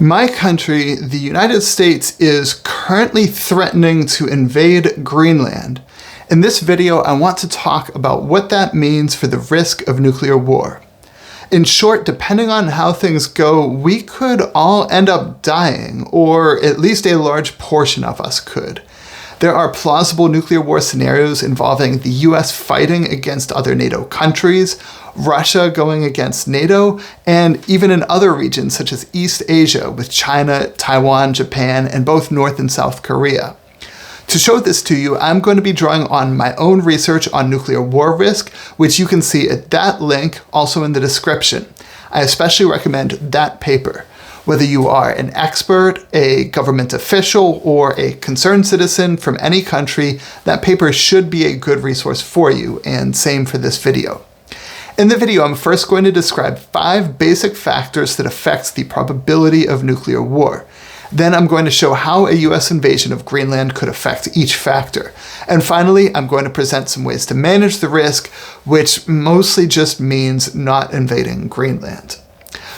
My country, the United States, is currently threatening to invade Greenland. In this video, I want to talk about what that means for the risk of nuclear war. In short, depending on how things go, we could all end up dying, or at least a large portion of us could. There are plausible nuclear war scenarios involving the US fighting against other NATO countries, Russia going against NATO, and even in other regions such as East Asia with China, Taiwan, Japan, and both North and South Korea. To show this to you, I'm going to be drawing on my own research on nuclear war risk, which you can see at that link, also in the description. I especially recommend that paper. Whether you are an expert, a government official, or a concerned citizen from any country, that paper should be a good resource for you, and same for this video. In the video, I'm first going to describe 5 basic factors that affect the probability of nuclear war. Then I'm going to show how a US invasion of Greenland could affect each factor. And finally, I'm going to present some ways to manage the risk, which mostly just means not invading Greenland.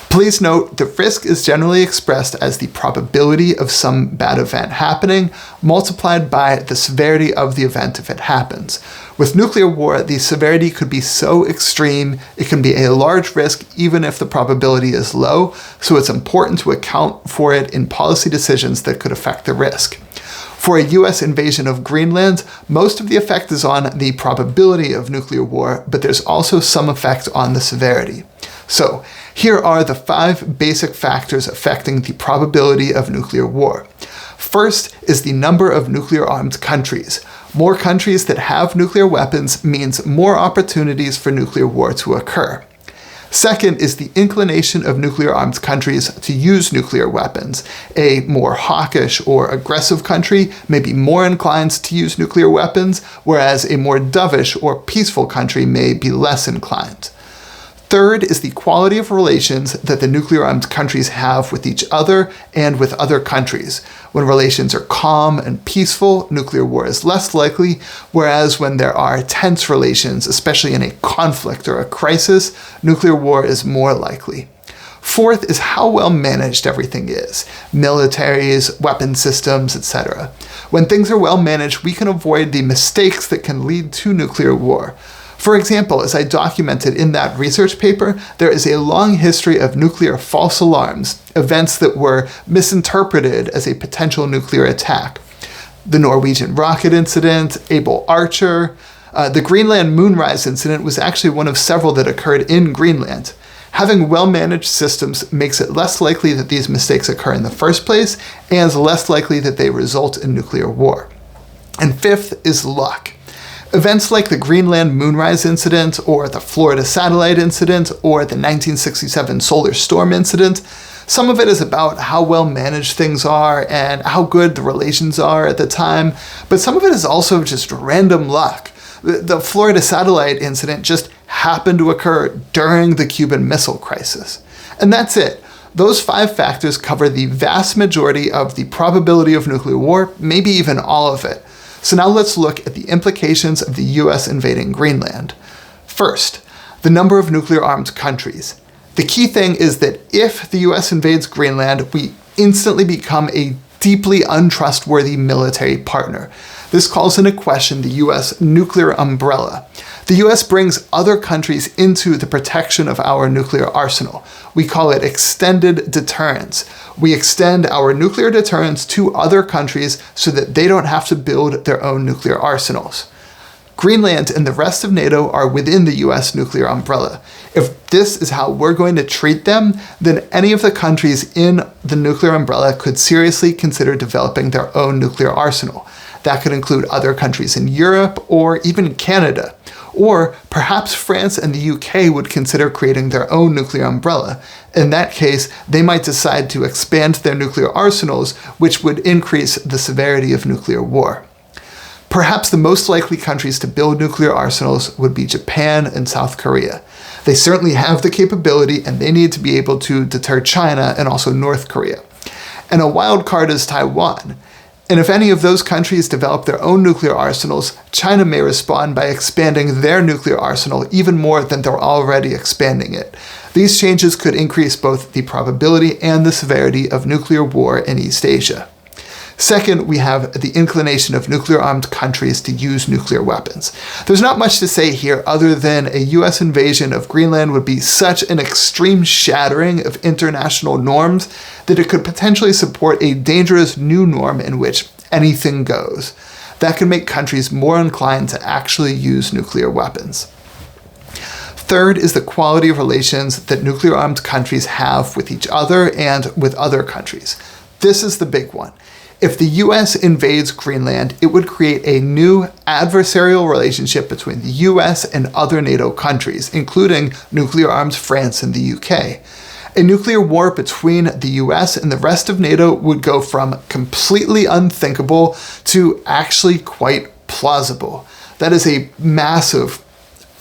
Please note, the risk is generally expressed as the probability of some bad event happening, multiplied by the severity of the event if it happens. With nuclear war, the severity could be so extreme, it can be a large risk even if the probability is low, so it's important to account for it in policy decisions that could affect the risk. For a US invasion of Greenland, most of the effect is on the probability of nuclear war, but there's also some effect on the severity. So, here are the 5 basic factors affecting the probability of nuclear war. First is the number of nuclear-armed countries. More countries that have nuclear weapons means more opportunities for nuclear war to occur. Second is the inclination of nuclear-armed countries to use nuclear weapons. A more hawkish or aggressive country may be more inclined to use nuclear weapons, whereas a more dovish or peaceful country may be less inclined. Third is the quality of relations that the nuclear-armed countries have with each other and with other countries. When relations are calm and peaceful, nuclear war is less likely, whereas when there are tense relations, especially in a conflict or a crisis, nuclear war is more likely. Fourth is how well managed everything is. Militaries, weapon systems, etc. When things are well managed, we can avoid the mistakes that can lead to nuclear war. For example, as I documented in that research paper, there is a long history of nuclear false alarms, events that were misinterpreted as a potential nuclear attack. The Norwegian rocket incident, Able Archer, the Greenland moonrise incident was actually one of several that occurred in Greenland. Having well-managed systems makes it less likely that these mistakes occur in the first place, and less likely that they result in nuclear war. And fifth is luck. Events like the Greenland moonrise incident, or the Florida satellite incident, or the 1967 solar storm incident, some of it is about how well managed things are and how good the relations are at the time, but some of it is also just random luck. The Florida satellite incident just happened to occur during the Cuban Missile Crisis. And that's it. Those 5 factors cover the vast majority of the probability of nuclear war, maybe even all of it. So now let's look at the implications of the US invading Greenland. First, the number of nuclear-armed countries. The key thing is that if the US invades Greenland, we instantly become a deeply untrustworthy military partner. This calls into question the US nuclear umbrella. The US brings other countries into the protection of our nuclear arsenal. We call it extended deterrence. We extend our nuclear deterrence to other countries so that they don't have to build their own nuclear arsenals. Greenland and the rest of NATO are within the US nuclear umbrella. If this is how we're going to treat them, then any of the countries in the nuclear umbrella could seriously consider developing their own nuclear arsenal. That could include other countries in Europe or even Canada. Or perhaps France and the UK would consider creating their own nuclear umbrella. In that case, they might decide to expand their nuclear arsenals, which would increase the severity of nuclear war. Perhaps the most likely countries to build nuclear arsenals would be Japan and South Korea. They certainly have the capability, and they need to be able to deter China and also North Korea. And a wild card is Taiwan. And if any of those countries develop their own nuclear arsenals, China may respond by expanding their nuclear arsenal even more than they're already expanding it. These changes could increase both the probability and the severity of nuclear war in East Asia. Second, we have the inclination of nuclear-armed countries to use nuclear weapons. There's not much to say here other than a US invasion of Greenland would be such an extreme shattering of international norms that it could potentially support a dangerous new norm in which anything goes. That could make countries more inclined to actually use nuclear weapons. Third is the quality of relations that nuclear-armed countries have with each other and with other countries. This is the big one. If the US invades Greenland, it would create a new adversarial relationship between the US and other NATO countries, including nuclear-armed France and the UK. A nuclear war between the US and the rest of NATO would go from completely unthinkable to actually quite plausible. That is a massive,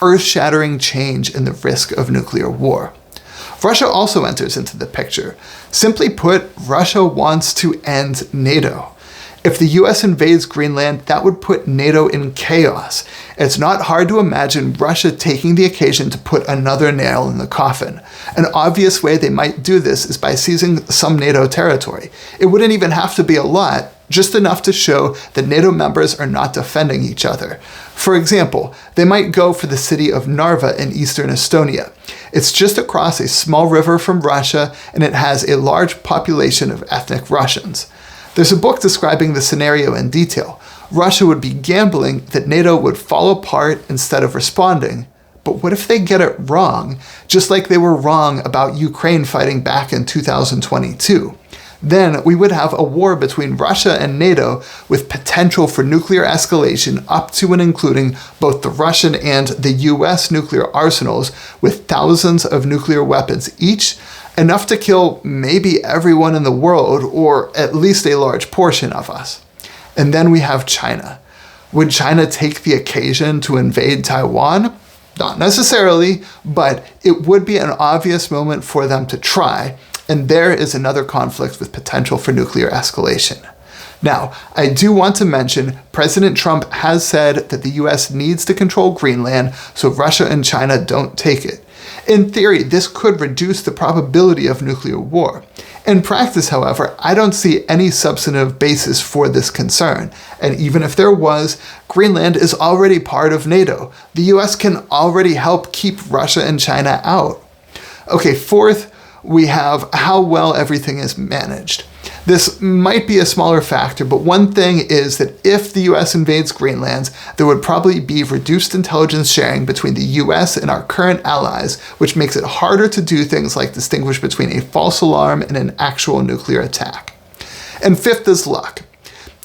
earth-shattering change in the risk of nuclear war. Russia also enters into the picture. Simply put, Russia wants to end NATO. If the US invades Greenland, that would put NATO in chaos. It's not hard to imagine Russia taking the occasion to put another nail in the coffin. An obvious way they might do this is by seizing some NATO territory. It wouldn't even have to be a lot, just enough to show that NATO members are not defending each other. For example, they might go for the city of Narva in eastern Estonia. It's just across a small river from Russia, and it has a large population of ethnic Russians. There's a book describing the scenario in detail. Russia would be gambling that NATO would fall apart instead of responding. But what if they get it wrong, just like they were wrong about Ukraine fighting back in 2022? Then we would have a war between Russia and NATO with potential for nuclear escalation up to and including both the Russian and the US nuclear arsenals with thousands of nuclear weapons each, enough to kill maybe everyone in the world or at least a large portion of us. And then we have China. Would China take the occasion to invade Taiwan? Not necessarily, but it would be an obvious moment for them to try. And there is another conflict with potential for nuclear escalation. Now, I do want to mention President Trump has said that the US needs to control Greenland so Russia and China don't take it. In theory, this could reduce the probability of nuclear war. In practice, however, I don't see any substantive basis for this concern. And even if there was, Greenland is already part of NATO. The US can already help keep Russia and China out. Okay, fourth, we have how well everything is managed. This might be a smaller factor, but one thing is that if the US invades Greenland, there would probably be reduced intelligence sharing between the US and our current allies, which makes it harder to do things like distinguish between a false alarm and an actual nuclear attack. And fifth is luck.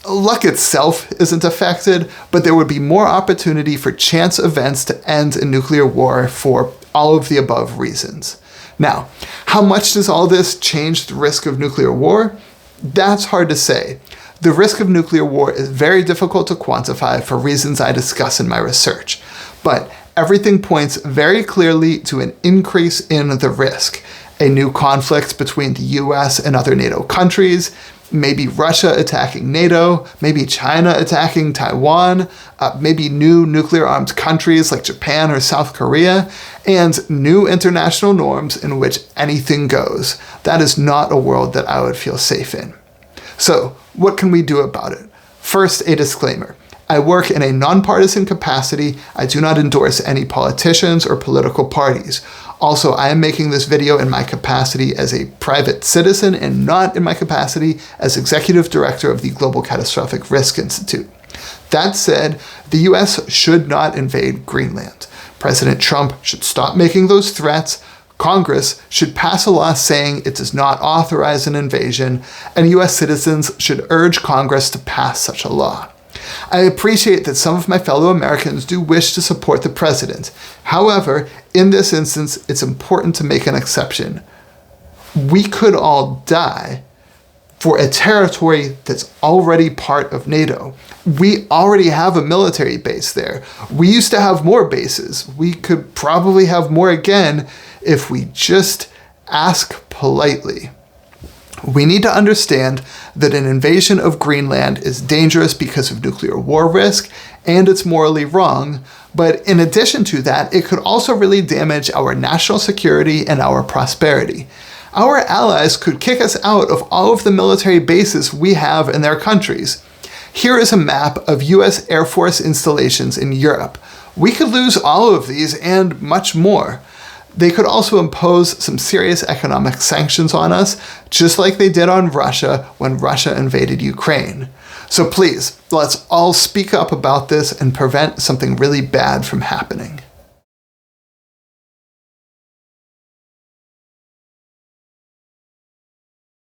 Luck itself isn't affected, but there would be more opportunity for chance events to end a nuclear war for all of the above reasons. Now, how much does all this change the risk of nuclear war? That's hard to say. The risk of nuclear war is very difficult to quantify for reasons I discuss in my research. But everything points very clearly to an increase in the risk. A new conflict between the US and other NATO countries, maybe Russia attacking NATO, maybe China attacking Taiwan, maybe new nuclear-armed countries like Japan or South Korea, and new international norms in which anything goes. That is not a world that I would feel safe in. So, what can we do about it? First, a disclaimer. I work in a nonpartisan capacity. I do not endorse any politicians or political parties. Also, I am making this video in my capacity as a private citizen and not in my capacity as executive director of the Global Catastrophic Risk Institute. That said, the US should not invade Greenland. President Trump should stop making those threats. Congress should pass a law saying it does not authorize an invasion, and US citizens should urge Congress to pass such a law. I appreciate that some of my fellow Americans do wish to support the president. However, in this instance, it's important to make an exception. We could all die for a territory that's already part of NATO. We already have a military base there. We used to have more bases. We could probably have more again if we just ask politely. We need to understand that an invasion of Greenland is dangerous because of nuclear war risk, and it's morally wrong, But in addition to that, it could also really damage our national security and our prosperity. Our allies could kick us out of all of the military bases we have in their countries. Here is a map of US Air Force installations in Europe. We could lose all of these and much more. They could also impose some serious economic sanctions on us, just like they did on Russia when Russia invaded Ukraine. So please, let's all speak up about this and prevent something really bad from happening.